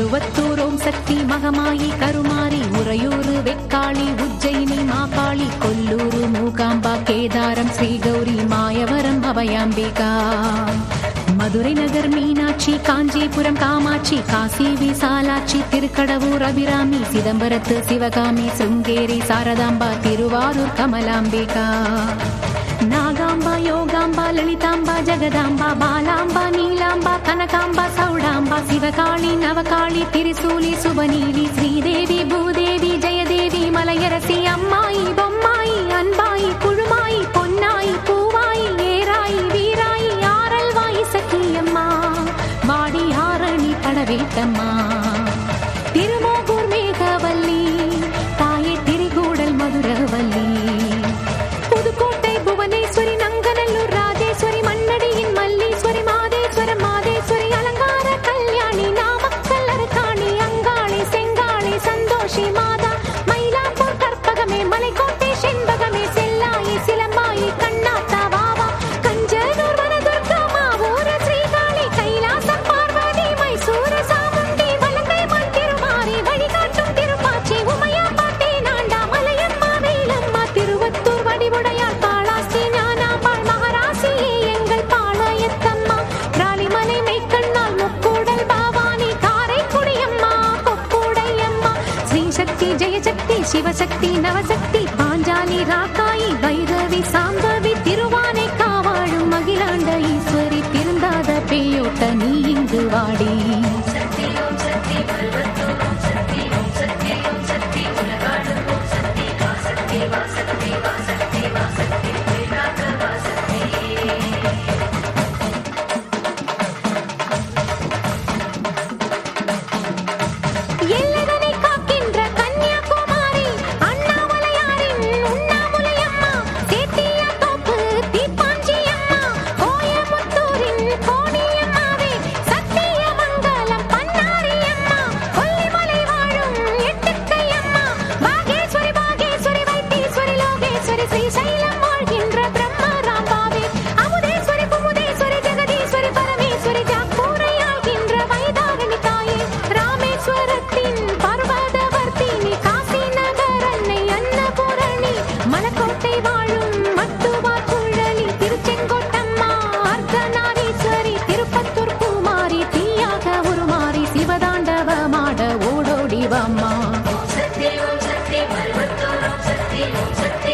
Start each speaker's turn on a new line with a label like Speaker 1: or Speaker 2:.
Speaker 1: மருவத்தூர் ஓம் சக்தி மகமாயி கருமாரி உறையூர் வெக்காளி உஜ்ஜயினி மாகாளி கொல்லூர் மூகாம்பா கேதாரம் ஸ்ரீகௌரி மாயவரம் அபயாம்பிகா மதுரை நகர் மீனாட்சி காஞ்சிபுரம் காமாட்சி காசி விசாலாட்சி திருக்கடவூர் அபிராமி சிதம்பரத்து சிவகாமி சுங்கேரி சாரதாம்பா திருவாரூர் கமலாம்பிகா நாகாம்பா யோகாம்பா லலிதாம்பா ஜெகதாம்பா பாலாம்பா நீலாம்பா கனகாம்பா சௌடாம்பா சிவகாளி நவகாளி திரிசூலி சுபநீலி ஸ்ரீதேவி பூதேவி ஜெயதேவி மலையரசி அம்மாயி பொம்மாயி அன்பாயி குழுமாயி பொன்னாயி பூவாயி ஏராயி வீராயி ஆரல்வாயி சக்கியம்மா வாடி ஆரணி படவேட்டம்மா திருமோகூர் மேகவல்லி தாயே திரிகூடல் மதுரவல்லி புதுக்கோட்டை புவனேஸ்வரி நங்கநல்லூர் ராஜேஸ்வரி மண்ணடியின் மல்லீஸ்வரி மாதேஸ்வரம் மாதேஸ்வரி அலங்கார கல்யாணி நாமக்கல் அரக்காணி அங்காளி செங்காளி சந்தோஷி மாதா மயிலாப்பூர் கற்பகமே மலைக்கோட்டை செண்பகமே செல்லாயி சிலம்பாயி கண்ணாத்தா வாவா கஞ்சனூர் வனதுர்கா மாவூர ஸ்ரீகாளி கைலாசம் பார்வதி மைசூர சாமுண்டி வலங்கை மண் திருமாரி வழிகாட்டும் திருப்பாச்சி உமையா பாட்டி நாண்டா மலையம்மா வேலம்மா திருவத்தூர் வடிவுடையார் காளாஸ்தி ஞானாம்பாள் மகராசியே எங்கள் பாளையத்தம்மா ராலிமலை மெய்க்கண்ணால் முக்கூடல் பாவானி காரைக்குடியம்மா கொக்குடையம்மா ஸ்ரீசக்தி ஜெயசக்தி சிவசக்தி நவசக்தி பாஞ்சாலி ராக்காயி வைரவி சாம்பவி திருவானை காவாழும் அகிலாண்ட ஈஸ்வரி திருந்தாத பேயோட்ட நீ இங்கு வாடி எல்லைதனை காக்கின்ற கன்னியாகுமாரி அண்ணாமலையாரின் உண்ணாமுலையம்மா சேத்தியா தோப்பு தீப்பாஞ்சியம்மா கோயமுத்தூரின் கோணியம்மாவே சத்தியமங்கலம் பன்னாரியம்மா கொல்லிமலை வாழும் எட்டுக்கையம்மா பாகேஸ்வரி பாகேஸ்வரி வைத்தீஸ்வரி லோகேஸ்வரி ஸ்ரீசைலம் வாழ்கின்ற பிரம்மராம்பாவே அமுதேஸ்வரி குமுதேஸ்வரி ஜெகதீஸ்வரி பரமேஸ்வரி ஜாக்கூரை ஆள்கின்ற வைதாரணி தாயே ராமேஸ்வரத்தின் பர்வதவர்த்தினி காசி நகர் அன்னை அன்னபூரணி மலக்கோட்டை வாழும் மட்டுவார் குழலி திருச்செங்கோட்டம்மா அர்த்தநாரீஸ்வரி திருப்பத்தூர் பூமாரி தீயாக உருமாறி சிவதாண்டவமாட ஓடோடி வாம்மா
Speaker 2: ஓம் சக்தி மருவத்தூர் ஓம் சக்தி